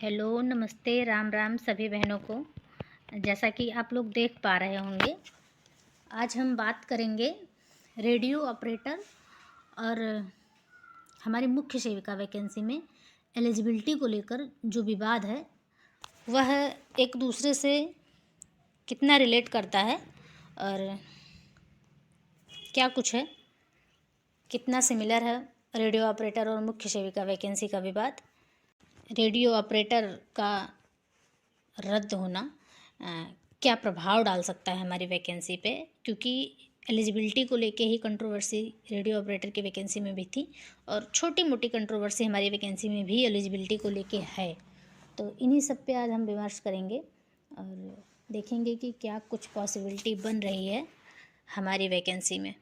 Hello, नमस्ते, राम राम सभी बहनों को। जैसा कि आप लोग देख पा रहे होंगे, आज हम बात करेंगे रेडियो ऑपरेटर और हमारी मुख्य सेविका वैकेंसी में एलिजिबिलिटी को लेकर जो विवाद है वह एक दूसरे से कितना रिलेट करता है और क्या कुछ है, कितना सिमिलर है रेडियो ऑपरेटर और मुख्य सेविका वैकेंसी का विवाद। रेडियो ऑपरेटर का रद्द होना क्या प्रभाव डाल सकता है हमारी वैकेंसी पे, क्योंकि एलिजिबिलिटी को लेके ही कंट्रोवर्सी रेडियो ऑपरेटर की वैकेंसी में भी थी और छोटी मोटी कंट्रोवर्सी हमारी वैकेंसी में भी एलिजिबिलिटी को लेके है। तो इन्हीं सब पे आज हम विमर्श करेंगे और देखेंगे कि क्या कुछ पॉसिबिलिटी बन रही है हमारी वैकेंसी में।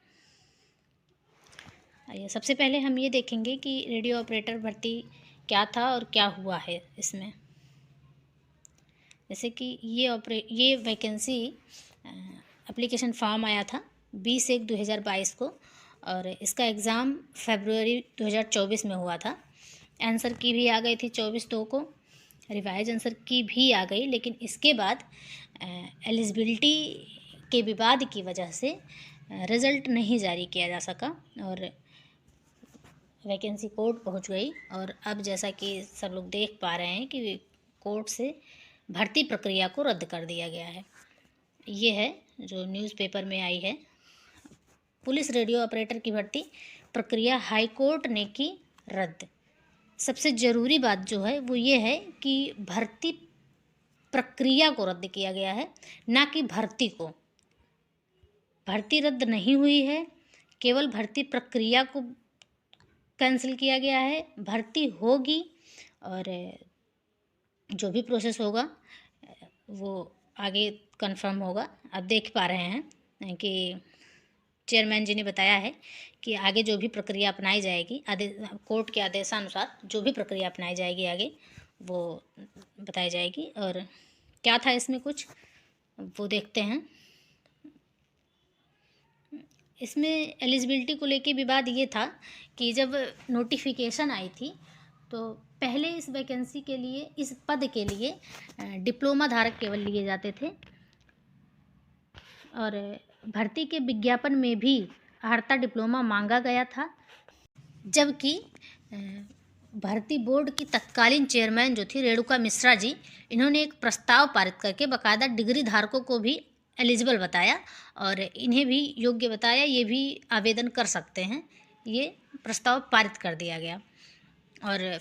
आइए, सबसे पहले हम ये देखेंगे कि रेडियो ऑपरेटर भर्ती क्या था और क्या हुआ है इसमें। जैसे कि ये वैकेंसी एप्लीकेशन फॉर्म आया था 20/1/2022 को और इसका एग्ज़ाम फरवरी 2024 में हुआ था। आंसर की भी आ गई थी 24/2 को, रिवाइज आंसर की भी आ गई, लेकिन इसके बाद एलिजिबिलिटी के विवाद की वजह से रिज़ल्ट नहीं जारी किया जा सका और वैकेंसी कोर्ट पहुंच गई। और अब जैसा कि सब लोग देख पा रहे हैं कि कोर्ट से भर्ती प्रक्रिया को रद्द कर दिया गया है। ये है जो न्यूज़पेपर में आई है, पुलिस रेडियो ऑपरेटर की भर्ती प्रक्रिया हाई कोर्ट ने की रद्द। सबसे ज़रूरी बात जो है वो ये है कि भर्ती प्रक्रिया को रद्द किया गया है, ना कि भर्ती को। भर्ती रद्द नहीं हुई है, केवल भर्ती प्रक्रिया को कैंसिल किया गया है। भर्ती होगी और जो भी प्रोसेस होगा वो आगे कंफर्म होगा। अब देख पा रहे हैं कि चेयरमैन जी ने बताया है कि आगे जो भी प्रक्रिया अपनाई जाएगी, कोर्ट के आदेशानुसार जो भी प्रक्रिया अपनाई जाएगी आगे वो बताई जाएगी। और क्या था इसमें कुछ वो देखते हैं। इसमें एलिजिबिलिटी को लेके विवाद ये था कि जब नोटिफिकेशन आई थी तो पहले इस वैकेंसी के लिए, इस पद के लिए डिप्लोमा धारक केवल लिए जाते थे और भर्ती के विज्ञापन में भी अर्हता डिप्लोमा मांगा गया था। जबकि भर्ती बोर्ड की तत्कालीन चेयरमैन जो थी रेणुका मिश्रा जी, इन्होंने एक प्रस्ताव पारित करके बाकायदा डिग्री धारकों को भी एलिजिबल बताया और इन्हें भी योग्य बताया, ये भी आवेदन कर सकते हैं। ये प्रस्ताव पारित कर दिया गया और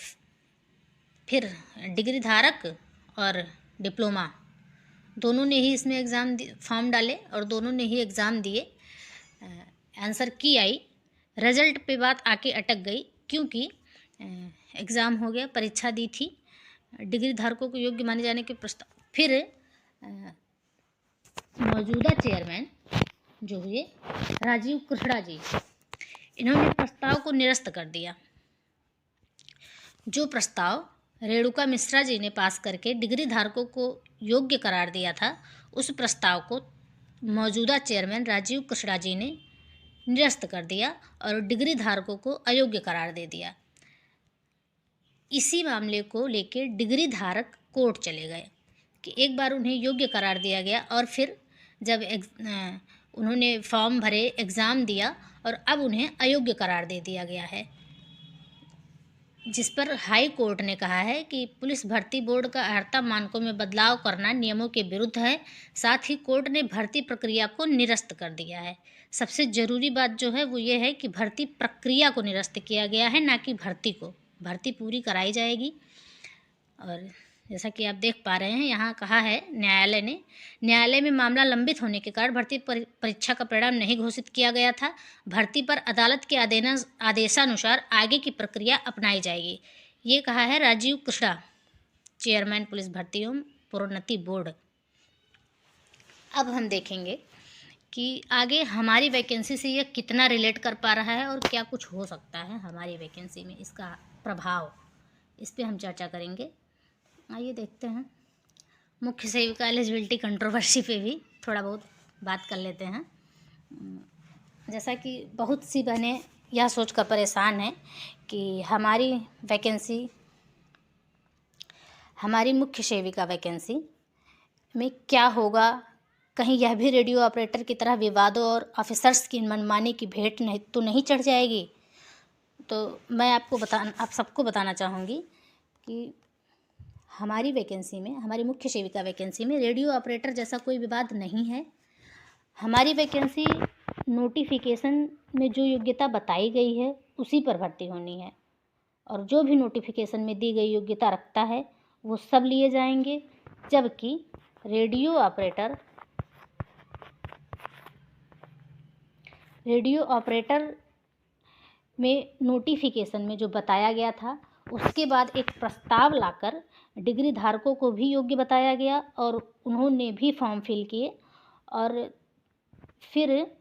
फिर डिग्री धारक और डिप्लोमा दोनों ने ही इसमें एग्ज़ाम फॉर्म डाले और दोनों ने ही एग्ज़ाम दिए। आंसर की आई, रिजल्ट पे बात आके अटक गई, क्योंकि एग्ज़ाम हो गया, परीक्षा दी थी, डिग्री धारकों को योग्य माने जाने के प्रस्ताव। फिर मौजूदा चेयरमैन जो हुए राजीव कृष्णा जी, इन्होंने प्रस्ताव को निरस्त कर दिया। जो प्रस्ताव रेणुका मिश्रा जी ने पास करके डिग्री धारकों को योग्य करार दिया था, उस प्रस्ताव को मौजूदा चेयरमैन राजीव कृष्णा जी ने निरस्त कर दिया और डिग्री धारकों को अयोग्य करार दे दिया। इसी मामले को लेकर डिग्री धारक कोर्ट चले गए कि एक बार उन्हें योग्य करार दिया गया और फिर जब उन्होंने फॉर्म भरे, एग्ज़ाम दिया और अब उन्हें अयोग्य करार दे दिया गया है, जिस पर हाई कोर्ट ने कहा है कि पुलिस भर्ती बोर्ड का अर्हता मानकों में बदलाव करना नियमों के विरुद्ध है। साथ ही कोर्ट ने भर्ती प्रक्रिया को निरस्त कर दिया है। सबसे ज़रूरी बात जो है वो ये है कि भर्ती प्रक्रिया को निरस्त किया गया है, ना कि भर्ती को। भर्ती पूरी कराई जाएगी। और जैसा कि आप देख पा रहे हैं, यहाँ कहा है न्यायालय में मामला लंबित होने के कारण भर्ती परीक्षा का परिणाम नहीं घोषित किया गया था। भर्ती पर अदालत के आदेशानुसार आगे की प्रक्रिया अपनाई जाएगी। ये कहा है राजीव कृष्णा, चेयरमैन पुलिस भर्ती एवं प्रोन्नति बोर्ड। अब हम देखेंगे कि आगे हमारी वैकेंसी से यह कितना रिलेट कर पा रहा है और क्या कुछ हो सकता है हमारी वैकेंसी में, इसका प्रभाव, इस पर हम चर्चा करेंगे। आइए देखते हैं। मुख्य सेविका एलिजिबिलिटी कंट्रोवर्सी पे भी थोड़ा बहुत बात कर लेते हैं। जैसा कि बहुत सी बहनें यह सोचकर परेशान हैं कि हमारी वैकेंसी हमारी मुख्य सेविका वैकेंसी में क्या होगा, कहीं यह भी रेडियो ऑपरेटर की तरह विवादों और ऑफिसर्स की मनमानी की भेंट नहीं चढ़ जाएगी। तो मैं आप सबको बताना चाहूँगी कि हमारी वैकेंसी में, हमारी मुख्य सेविका वैकेंसी में रेडियो ऑपरेटर जैसा कोई विवाद नहीं है। हमारी वैकेंसी नोटिफिकेशन में जो योग्यता बताई गई है उसी पर भर्ती होनी है, और जो भी नोटिफिकेशन में दी गई योग्यता रखता है वो सब लिए जाएंगे। जबकि रेडियो ऑपरेटर में नोटिफिकेशन में जो बताया गया था उसके बाद एक प्रस्ताव लाकर डिग्री धारकों को भी योग्य बताया गया, और उन्होंने भी फॉर्म फिल किए, और फिर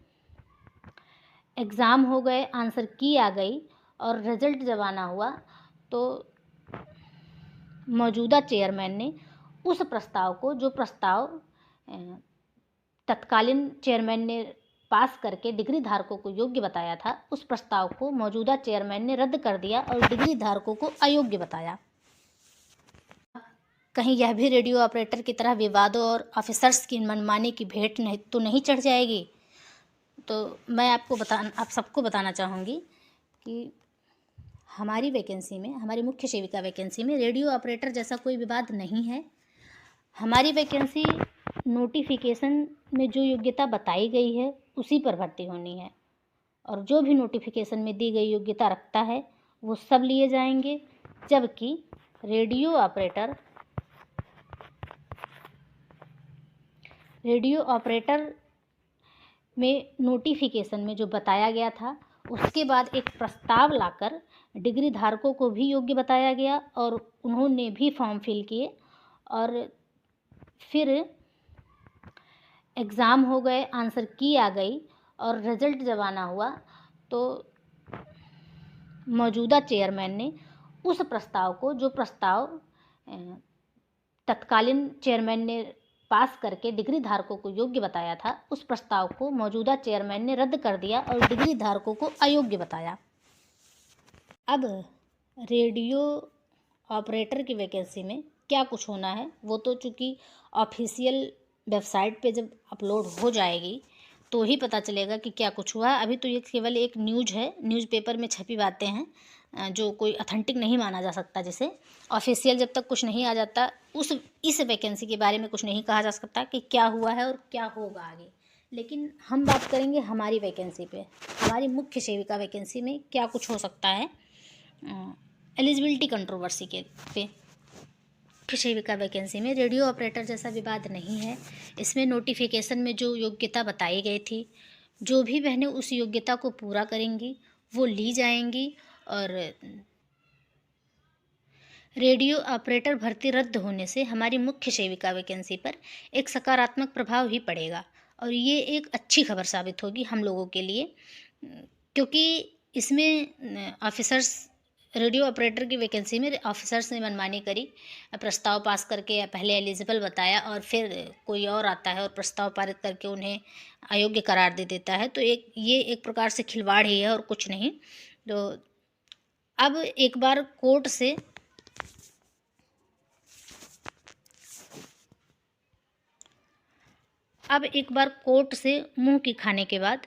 एग्ज़ाम हो गए, आंसर की आ गई, और रिज़ल्ट जब आना हुआ तो मौजूदा चेयरमैन ने उस प्रस्ताव को, जो प्रस्ताव तत्कालीन चेयरमैन ने पास करके डिग्री धारकों को योग्य बताया था, उस प्रस्ताव को मौजूदा चेयरमैन ने रद्द कर दिया और डिग्री धारकों को अयोग्य बताया। कहीं यह भी रेडियो ऑपरेटर की तरह विवादों और ऑफिसर्स की मनमानी की भेंट नहीं चढ़ जाएगी। तो मैं आप सबको बताना चाहूँगी कि हमारी वैकेंसी में, हमारी मुख्य सेविका वैकेंसी में रेडियो ऑपरेटर जैसा कोई विवाद नहीं है। हमारी वैकेंसी नोटिफिकेशन में जो योग्यता बताई गई है उसी पर भर्ती होनी है, और जो भी नोटिफिकेशन में दी गई योग्यता रखता है वो सब लिए जाएंगे। जबकि रेडियो ऑपरेटर में नोटिफिकेशन में जो बताया गया था उसके बाद एक प्रस्ताव लाकर डिग्री धारकों को भी योग्य बताया गया, और उन्होंने भी फॉर्म फिल किए, और फिर एग्ज़ाम हो गए, आंसर की आ गई, और रिज़ल्ट जब आना हुआ तो मौजूदा चेयरमैन ने उस प्रस्ताव को, जो प्रस्ताव तत्कालीन चेयरमैन ने पास करके डिग्री धारकों को योग्य बताया था, उस प्रस्ताव को मौजूदा चेयरमैन ने रद्द कर दिया और डिग्री धारकों को अयोग्य बताया। अब रेडियो ऑपरेटर की वैकेंसी में क्या कुछ होना है वो तो चूँकि ऑफिशियल वेबसाइट पे जब अपलोड हो जाएगी तो ही पता चलेगा कि क्या कुछ हुआ। अभी तो ये केवल एक न्यूज़ है, न्यूज़पेपर में छपी बातें हैं, जो कोई अथेंटिक नहीं माना जा सकता। जिसे ऑफिशियल जब तक कुछ नहीं आ जाता इस वैकेंसी के बारे में कुछ नहीं कहा जा सकता कि क्या हुआ है और क्या होगा आगे। लेकिन हम बात करेंगे हमारी वैकेंसी पे, हमारी मुख्य सेविका वैकेंसी में क्या कुछ हो सकता है। एलिजिबिलिटी कंट्रोवर्सी के पे मुख्य सेविका वैकेंसी में रेडियो ऑपरेटर जैसा विवाद नहीं है। इसमें नोटिफिकेशन में जो योग्यता बताई गई थी, जो भी बहनें उस योग्यता को पूरा करेंगी वो ली जाएंगी, और रेडियो ऑपरेटर भर्ती रद्द होने से हमारी मुख्य सेविका वैकेंसी पर एक सकारात्मक प्रभाव ही पड़ेगा, और ये एक अच्छी खबर साबित होगी हम लोगों के लिए, क्योंकि इसमें रेडियो ऑपरेटर की वैकेंसी में ऑफिसर्स ने मनमानी करी, प्रस्ताव पास करके पहले एलिजिबल बताया और फिर कोई और आता है और प्रस्ताव पारित करके उन्हें अयोग्य करार दे देता है। तो ये एक प्रकार से खिलवाड़ ही है और कुछ नहीं। तो अब एक बार कोर्ट से मुंह की खाने के बाद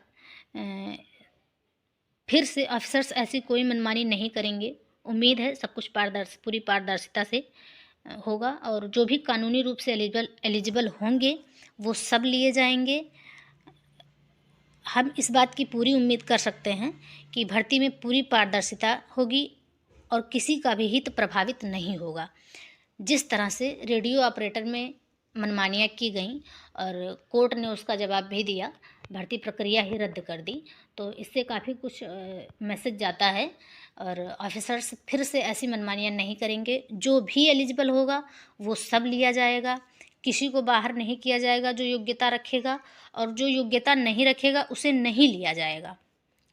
फिर से अफसर्स ऐसी कोई मनमानी नहीं करेंगे। उम्मीद है सब कुछ पूरी पारदर्शिता से होगा, और जो भी कानूनी रूप से एलिजिबल होंगे वो सब लिए जाएंगे। हम इस बात की पूरी उम्मीद कर सकते हैं कि भर्ती में पूरी पारदर्शिता होगी और किसी का भी हित प्रभावित नहीं होगा। जिस तरह से रेडियो ऑपरेटर में मनमानियाँ की गईं और कोर्ट ने उसका जवाब भी दिया, भर्ती प्रक्रिया ही रद्द कर दी, तो इससे काफ़ी कुछ मैसेज जाता है, और ऑफिसर्स फिर से ऐसी मनमानियाँ नहीं करेंगे। जो भी एलिजिबल होगा वो सब लिया जाएगा, किसी को बाहर नहीं किया जाएगा जो योग्यता रखेगा, और जो योग्यता नहीं रखेगा उसे नहीं लिया जाएगा,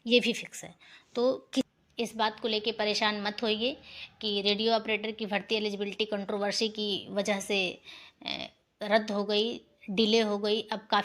ये भी फिक्स है। तो इस बात को लेके परेशान मत होइए कि रेडियो ऑपरेटर की भर्ती एलिजिबिलिटी कंट्रोवर्सी की वजह से रद्द हो गई, डिले हो गई। अब काफ़ी